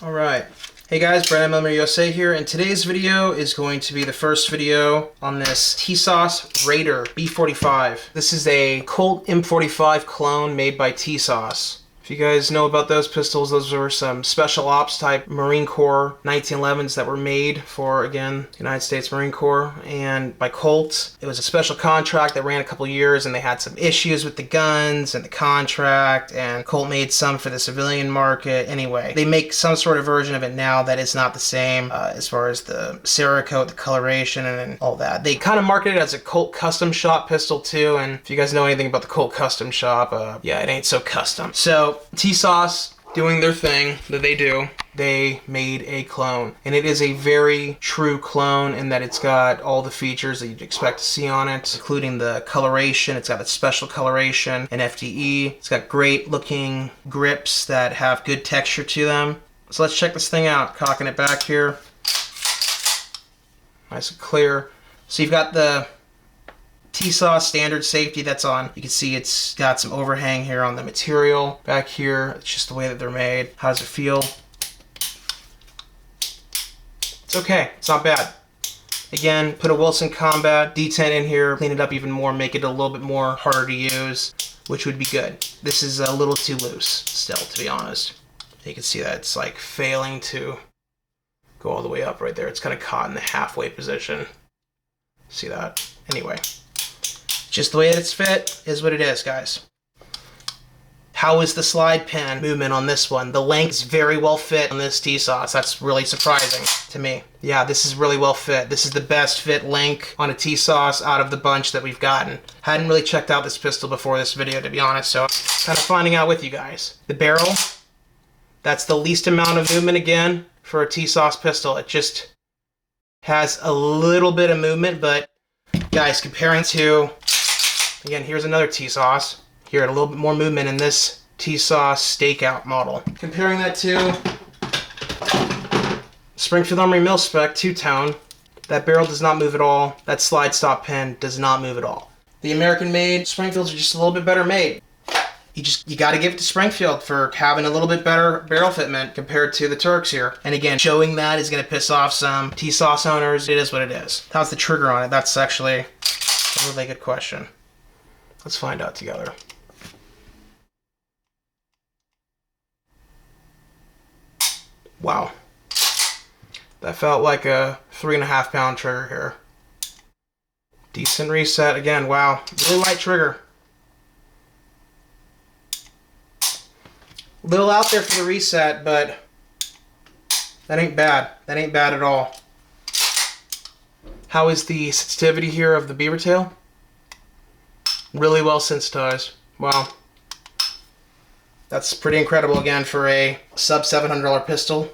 Alright, hey guys, Beretta USA here, and today's video is going to be the first video on this Tisas Raider B45. This is a Colt M45 clone made by Tisas. If you guys know about those pistols, those were some special ops type Marine Corps 1911s that were made for, again, United States Marine Corps, and by Colt. It was a special contract that ran a couple years, and they had some issues with the guns and the contract, and Colt made some for the civilian market. Anyway, they make some sort of version of it now that is not the same as far as the Cerakote, the coloration, and all that. They kind of market it as a Colt custom shop pistol too, and if you guys know anything about the Colt custom shop, yeah, it ain't so custom. So Tisas doing their thing that they do, they made a clone, and it is a very true clone in that it's got all the features that you'd expect to see on it, including the coloration. It's got a special coloration and FDE. It's got great looking grips that have good texture to them. So let's check this thing out. Cocking it back here, nice and clear. So you've got the Tisas standard safety that's on. You can see it's got some overhang here on the material. Back here, it's just the way that they're made. How does it feel? It's okay. It's not bad. Again, put a Wilson Combat D10 in here, clean it up even more, make it a little bit more harder to use, which would be good. This is a little too loose still, to be honest. You can see that it's like failing to go all the way up right there. It's kind of caught in the halfway position. See that? Anyway. Just the way that it's fit is what it is, guys. How is the slide pin movement on this one? The length is very well fit on this Tisas. That's really surprising to me. Yeah, this is really well fit. This is the best fit link on a Tisas out of the bunch that we've gotten. Hadn't really checked out this pistol before this video, to be honest, so kind of finding out with you guys. The barrel, that's the least amount of movement again for a Tisas pistol. It just has a little bit of movement, but guys, comparing to, again, here's another Tisas. Here, a little bit more movement in this Tisas Stakeout model. Comparing that to Springfield Armory Mil-Spec two-tone, that barrel does not move at all. That slide stop pin does not move at all. The American-made Springfields are just a little bit better made. You got to give it to Springfield for having a little bit better barrel fitment compared to the Turks here. And again, showing that is going to piss off some Tisas owners. It is what it is. How's the trigger on it? That's actually a really good question. Let's find out together. Wow. That felt like a 3.5 pound trigger here. Decent reset. Again, wow. Really light trigger. A little out there for the reset, but that ain't bad. That ain't bad at all. How is the sensitivity here of the beaver tail? Really well sensitized. Wow. That's pretty incredible again for a sub $700 pistol.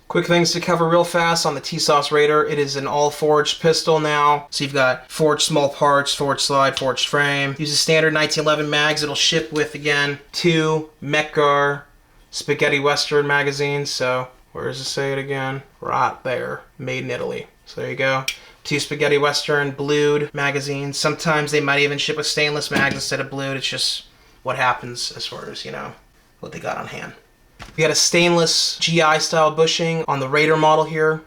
Quick things to cover real fast on the Tisas Raider. It is an all forged pistol now. So you've got forged small parts, forged slide, forged frame. Uses standard 1911 mags. It'll ship with, again, 2 Mekgar Spaghetti Western magazines. So where does it say it again? Right there. Made in Italy. So there you go. 2 Spaghetti Western blued magazines. Sometimes they might even ship with stainless mags instead of blued. It's just what happens as far as, you know, what they got on hand. We got a stainless GI style bushing on the Raider model here.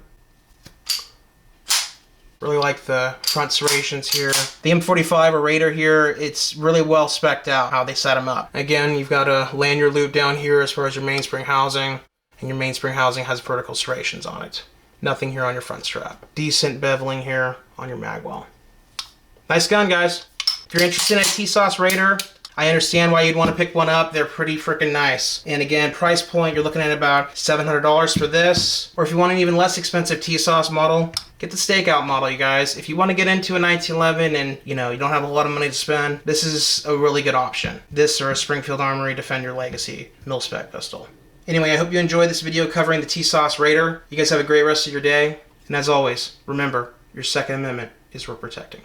Really like the front serrations here. The M45 or Raider here, it's really well spec'd out how they set them up. Again, you've got a lanyard loop down here as far as your mainspring housing, and your mainspring housing has vertical serrations on it. Nothing here on your front strap. Decent beveling here on your mag well. Nice gun, guys. If you're interested in a Tisas Raider, I understand why you'd want to pick one up. They're pretty freaking nice. And again, price point, you're looking at about $700 for this. Or if you want an even less expensive Tisas model, get the Stakeout model, you guys. If you want to get into a 1911 and, you know, you don't have a lot of money to spend, this is a really good option. This or a Springfield Armory Defend Your Legacy mil-spec pistol. Anyway, I hope you enjoyed this video covering the Tisas Raider. You guys have a great rest of your day. And as always, remember, your Second Amendment is worth protecting.